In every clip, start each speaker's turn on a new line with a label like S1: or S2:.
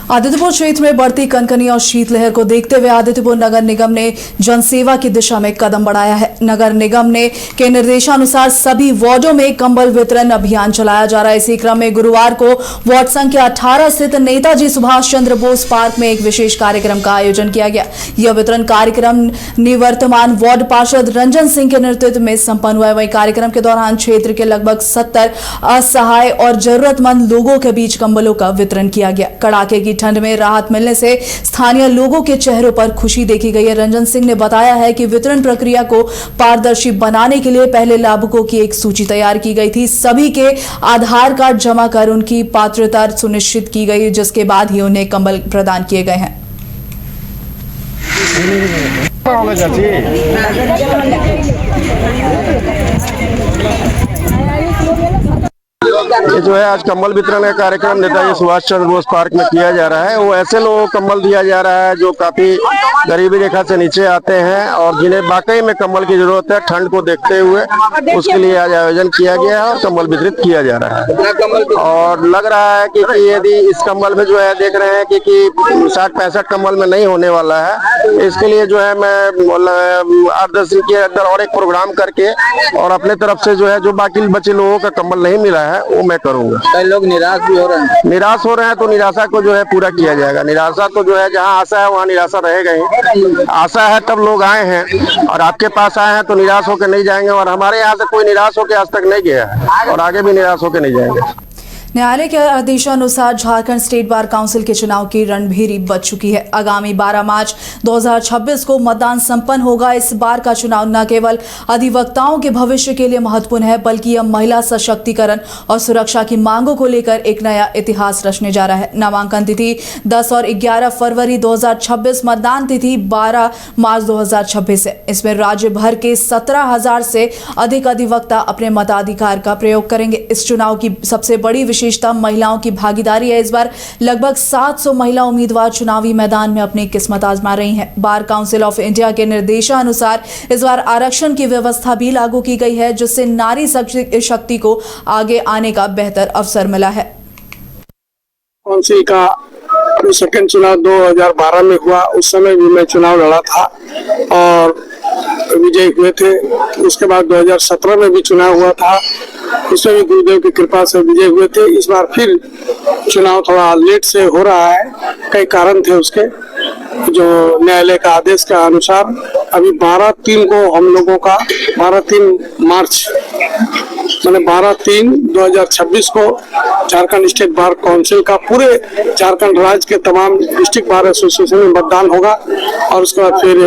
S1: आदित्यपुर क्षेत्र में बढ़ती कनकनी और शीतलहर को देखते हुए आदित्यपुर नगर निगम ने जनसेवा की दिशा में कदम बढ़ाया है। नगर निगम के निर्देशानुसार सभी वार्डों में कंबल वितरण अभियान चलाया जा रहा है। इसी क्रम में गुरुवार को वार्ड संख्या 18 स्थित नेताजी सुभाष चंद्र बोस पार्क में एक विशेष कार्यक्रम का आयोजन किया गया। यह वितरण कार्यक्रम निवर्तमान वार्ड पार्षद रंजन सिंह के नेतृत्व में संपन्न हुआ। वहीं कार्यक्रम के दौरान क्षेत्र के लगभग 70 असहाय और जरूरतमंद लोगों के बीच कंबलों का वितरण किया गया। कड़ाके की ठंड में राहत मिलने से स्थानीय लोगों के चेहरों पर खुशी देखी गई है। रंजन सिंह ने बताया है कि वितरण प्रक्रिया को पारदर्शी बनाने के लिए पहले लाभुकों की एक सूची तैयार की गई थी। सभी के आधार कार्ड जमा कर उनकी पात्रता सुनिश्चित की गई, जिसके बाद ही उन्हें कंबल प्रदान किए गए हैं।
S2: ये जो है आज कंबल वितरण का कार्यक्रम नेताजी सुभाष चंद्र बोस पार्क में किया जा रहा है। वो ऐसे लोगों को कंबल दिया जा रहा है जो काफी गरीबी रेखा से नीचे आते हैं और जिन्हें वाकई में कंबल की जरूरत है। ठंड को देखते हुए उसके लिए आज आयोजन किया गया है और कंबल वितरित किया जा रहा है। और लग रहा है कि यदि इस कंबल में जो है देख रहे हैं कि 60-65 कंबल में नहीं होने वाला है। इसके लिए जो है मैं 8-10 दिन के अंदर और एक प्रोग्राम करके और अपने तरफ से जो है जो बाकी बचे लोगों का कंबल नहीं मिला है वो मैं करूंगा।
S3: कई लोग निराश भी हो रहे हैं।
S2: निराश हो रहे हैं तो निराशा को जो है पूरा किया जाएगा। निराशा तो जो है जहां आशा है वहां निराशा रहेगा ही। आशा है तब लोग आए हैं और आपके पास आए हैं तो निराश होकर नहीं जाएंगे। और हमारे यहाँ से कोई निराश होकर आज तक नहीं गया है और आगे भी निराश होकर नहीं जाएंगे।
S1: न्यायालय के आदेशानुसार झारखंड स्टेट बार काउंसिल के चुनाव की रणभेरी बज चुकी है। आगामी 12 मार्च 2026 को मतदान संपन्न होगा। इस बार का चुनाव न केवल अधिवक्ताओं के भविष्य के लिए महत्वपूर्ण है, बल्कि यह महिला सशक्तिकरण और सुरक्षा की मांगों को लेकर एक नया इतिहास रचने जा रहा है। नामांकन तिथि 10 और 11 फरवरी 2026, मतदान तिथि 12 मार्च 2026 है। इसमें राज्य भर के 17,000 से अधिक अधिवक्ता अपने मताधिकार का प्रयोग करेंगे। इस चुनाव की सबसे बड़ी विशेषता महिलाओं की भागीदारी है। इस बार लगभग 700 महिला उम्मीदवार चुनावी मैदान में अपनी किस्मत आजमा रही हैं। बार काउंसिल ऑफ इंडिया के निर्देशानुसार इस बार आरक्षण की व्यवस्था भी लागू की गई है, जिससे नारी शक्ति को आगे आने का बेहतर अवसर मिला है।
S4: काउंसिल का सेकंड चुनाव 2012 में हुआ। उस समय भी मैं चुनाव लड़ा था और विजयी हुए थे। उसके बाद 2017 में भी चुनाव हुआ था, उसमें भी गुरुदेव की कृपा से विजय हुए थे। इस बार फिर चुनाव थोड़ा लेट से हो रहा है। कई कारण थे उसके, जो न्यायालय का आदेश के अनुसार अभी 12/3 को हम लोगों का 12/3 मार्च मैंने 12/3/2026 को झारखंड स्टेट बार काउंसिल का पूरे झारखंड राज्य के तमाम डिस्ट्रिक्ट बार एसोसिएशन में मतदान होगा और उसके बाद फिर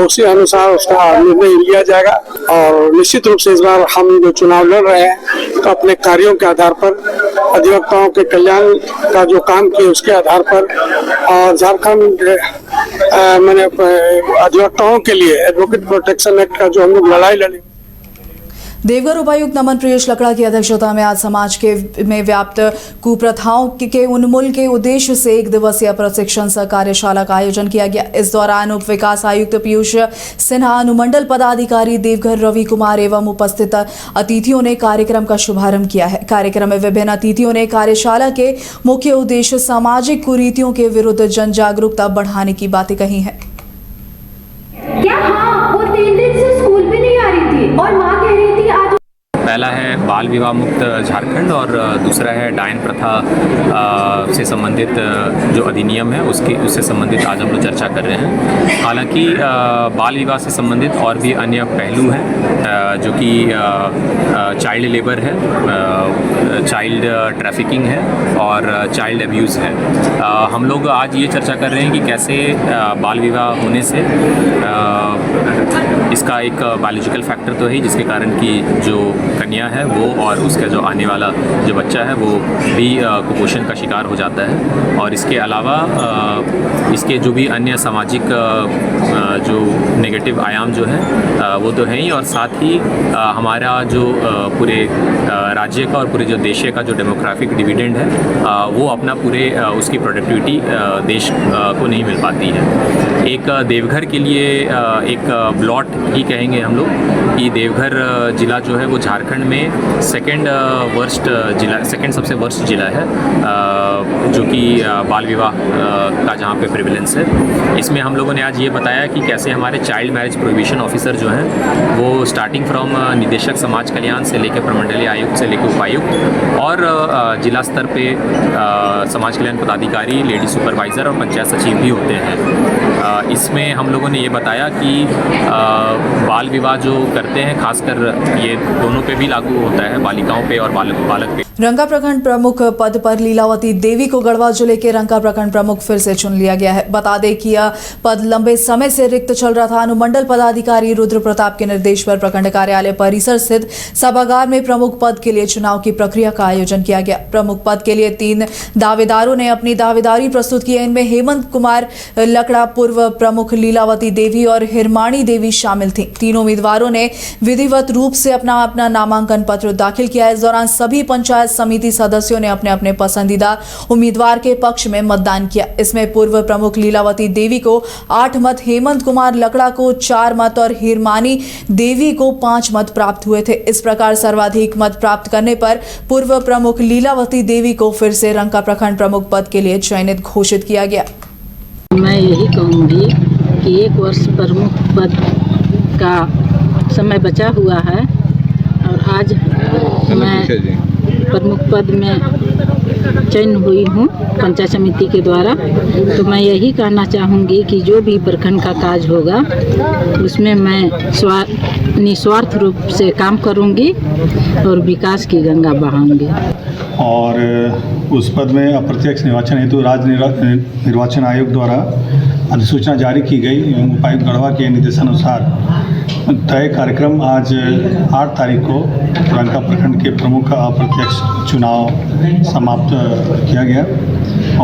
S4: उसी अनुसार उसका निर्णय लिया जाएगा। और निश्चित रूप से इस बार हम जो चुनाव लड़ रहे हैं तो अपने कार्यों के आधार पर, अधिवक्ताओं के कल्याण का जो काम किए उसके आधार पर और झारखंड मैंने अधिवक्ताओं के लिए एडवोकेट प्रोटेक्शन एक्ट का जो हम लोग लड़ाई लड़े।
S1: देवघर उपायुक्त नमन प्रियेश लकड़ा की अध्यक्षता में आज समाज में व्याप्त कुप्रथाओं के उन्मूलन के उद्देश्य से 1 दिवसीय प्रशिक्षण सह कार्यशाला का आयोजन किया गया। इस दौरान उप विकास आयुक्त पीयूष सिन्हा, अनुमंडल पदाधिकारी देवघर रवि कुमार एवं उपस्थित अतिथियों ने कार्यक्रम का शुभारंभ किया है। कार्यक्रम में विभिन्न अतिथियों ने कार्यशाला के मुख्य उद्देश्य सामाजिक कुरीतियों के विरुद्ध जन जागरूकता बढ़ाने की बातें कही है।
S5: पहला है बाल विवाह मुक्त झारखंड और दूसरा है डायन प्रथा से संबंधित जो अधिनियम है उससे संबंधित आज हम लोग चर्चा कर रहे हैं। हालांकि बाल विवाह से संबंधित और भी अन्य पहलू हैं जो कि चाइल्ड लेबर है, चाइल्ड ट्रैफिकिंग है और चाइल्ड अब्यूज़ है। हम लोग आज ये चर्चा कर रहे हैं कि कैसे बाल विवाह होने से इसका एक बायोलॉजिकल फैक्टर तो है जिसके कारण कि जो कन्या है वो और उसका जो आने वाला जो बच्चा है वो भी कुपोषण का शिकार हो जाता है। और इसके अलावा इसके जो भी अन्य सामाजिक जो नेगेटिव आयाम जो है वो तो है ही, और साथ ही हमारा जो पूरे राज्य का और पूरे जो देश का जो डेमोग्राफिक डिविडेंड है वो अपना पूरे उसकी प्रोडक्टिविटी देश को नहीं मिल पाती है। एक देवघर के लिए एक ब्लॉट ही कहेंगे हम लोग कि देवघर ज़िला जो है वो झारखंड में सेकंड सबसे वर्स्ट ज़िला है, जो कि बाल विवाह का जहाँ पे प्रिविलेंस है। इसमें हम लोगों ने आज ये बताया कि कैसे हमारे चाइल्ड मैरिज प्रोहिबिशन ऑफिसर जो हैं वो स्टार्टिंग फ्रॉम निदेशक समाज कल्याण से लेकर प्रमंडलीय आयुक्त से लेकर उपायुक्त और जिला स्तर पे समाज कल्याण पदाधिकारी, लेडी सुपरवाइज़र और पंचायत सचिव भी होते हैं। इसमें हम लोगों ने ये बताया कि बाल विवाह जो करते हैं खासकर ये दोनों पे भी लागू होता है, बालिकाओं पे और बालक पे।
S1: रंका प्रखंड प्रमुख पद पर लीलावती देवी को गढ़वा जिले के रंका प्रखंड प्रमुख फिर से चुन लिया गया है। बता दें कि यह पद लंबे समय से रिक्त चल रहा था। अनुमंडल पदाधिकारी रुद्र प्रताप के निर्देश पर प्रखंड कार्यालय परिसर स्थित सभागार में प्रमुख पद के लिए चुनाव की प्रक्रिया का आयोजन किया गया। प्रमुख पद के लिए 3 दावेदारों ने अपनी दावेदारी प्रस्तुत की है। इनमें हेमंत कुमार लकड़ा, पूर्व प्रमुख लीलावती देवी और हिरमाणी देवी शामिल थी। तीनों उम्मीदवारों ने विधिवत रूप से अपना नामांकन पत्र दाखिल किया। इस दौरान सभी पंचायत समिति सदस्यों ने अपने अपने पसंदीदा उम्मीदवार के पक्ष में मतदान किया। इसमें पूर्व प्रमुख लीलावती देवी को 8 मत, हेमंत कुमार लकड़ा को 4 मत और हिरमानी देवी को 5 मत प्राप्त हुए थे। इस प्रकार सर्वाधिक मत प्राप्त करने पर पूर्व प्रमुख लीलावती देवी को फिर से रंका प्रखंड प्रमुख पद के लिए चयनित घोषित किया गया।
S6: मैं यही कहूँगी कि 1 वर्ष प्रमुख पद का समय बचा हुआ है और आज मैं प्रमुख पद में चयन हुई हूँ पंचायत समिति के द्वारा। तो मैं यही कहना चाहूँगी कि जो भी प्रखंड का काज होगा उसमें मैं निस्वार्थ रूप से काम करूँगी और विकास की गंगा बहाऊँगी।
S7: और उस पद में अप्रत्यक्ष निर्वाचन हेतु राज्य निर्वाचन आयोग द्वारा अधिसूचना जारी की गई। उपायुक्त गढ़वा के निर्देशानुसार तय कार्यक्रम आज 8 तारीख को रंका प्रखंड के प्रमुख अप्रत्यक्ष चुनाव समाप्त किया गया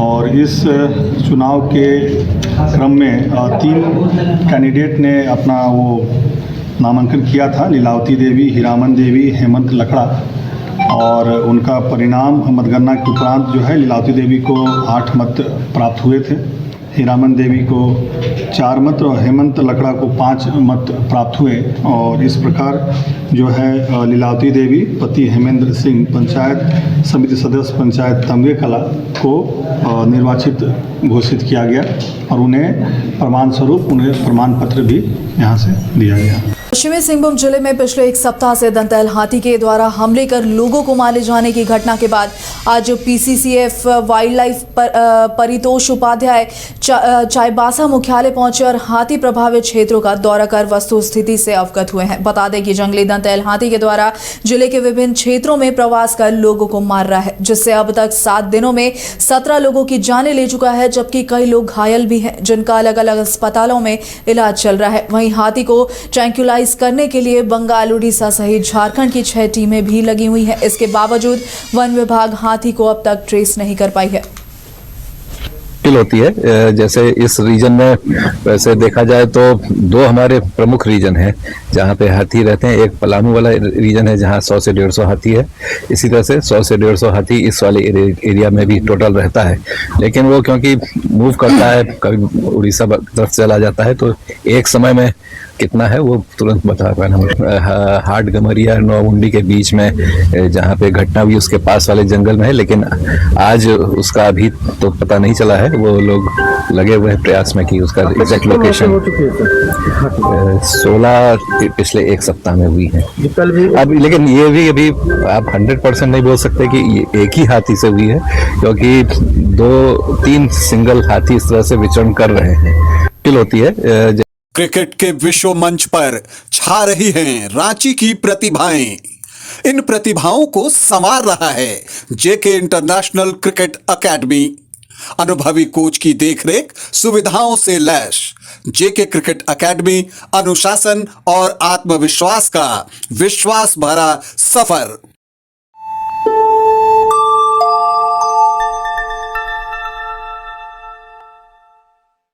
S7: और इस चुनाव के क्रम में 3 कैंडिडेट ने अपना वो नामांकन किया था, लीलावती देवी, हीरामन देवी, हेमंत लकड़ा, और उनका परिणाम मतगणना के उपरांत जो है लीलावती देवी को 8 मत प्राप्त हुए थे, हीरामन देवी को 4 मत और हेमंत लकड़ा को 5 मत प्राप्त हुए। और इस प्रकार जो है लीलावती देवी पति हेमेंद्र सिंह पंचायत समिति सदस्य पंचायत तमगे कला को निर्वाचित घोषित किया गया और उन्हें प्रमाण स्वरूप प्रमाण पत्र भी यहाँ से दिया गया।
S1: पश्चिमी सिंहभूम जिले में पिछले 1 सप्ताह से दंतैल हाथी के द्वारा हमले कर लोगों को मारे जाने की घटना के बाद आज PCCF wildlife Paritosh Upadhyay Chaibasa मुख्यालय पहुंचे और हाथी प्रभावित क्षेत्रों का दौरा कर वस्तु स्थिति से अवगत हुए हैं। बता दें कि जंगली दंतैल हाथी के द्वारा जिले के विभिन्न क्षेत्रों में प्रवास कर लोगों को मार रहा है, जिससे अब तक 7 दिनों में 17 लोगों की जानें ले चुका है, जबकि कई लोग घायल भी हैं जिनका अलग अलग अस्पतालों में इलाज चल रहा है। वहीं हाथी को ट्रैंक्युलाइज करने के लिए बंगाल, उड़ीसा सहित झारखंड की 6 टीमें भी लगी हुई हैं। इसके बावजूद वन विभाग हाथी को अब तक ट्रेस नहीं कर पाई है।
S8: होती है जैसे इस रीजन में वैसे देखा जाए तो 2 हमारे प्रमुख रीजन हैं जहाँ पे हाथी रहते हैं। एक पलामू वाला रीजन है जहाँ 100 से 150 हाथी है। इसी तरह से 100 से 150 हाथी इस वाले एरिया में भी टोटल रहता है, लेकिन वो क्योंकि मूव करता है, कभी उड़ीसा तरफ चला जाता है, तो एक समय में कितना है वो तुरंत बता पाना। हाट गमरिया नौमुंडी के बीच में जहाँ पे घटना हुई उसके पास वाले जंगल में है, लेकिन आज उसका अभी तो पता नहीं चला है। वो लोग लगे हुए हैं प्रयास में कि उसका एग्जैक्ट लोकेशन 16 पिछले 1 सप्ताह में हुई है अभी। लेकिन ये भी अभी आप 100% नहीं बोल सकते कि ये एक ही हाथी से हुई है, क्योंकि 2-3 सिंगल हाथी इस तरह से विचरण कर रहे हैं। होती है
S9: क्रिकेट के विश्व मंच पर छा रही हैं रांची की प्रतिभाएं। इन प्रतिभाओं को संवार रहा है जेके इंटरनेशनल क्रिकेट एकेडमी। अनुभवी कोच की देखरेख, सुविधाओं से लैस जेके क्रिकेट एकेडमी अनुशासन और आत्मविश्वास का विश्वास भरा सफर।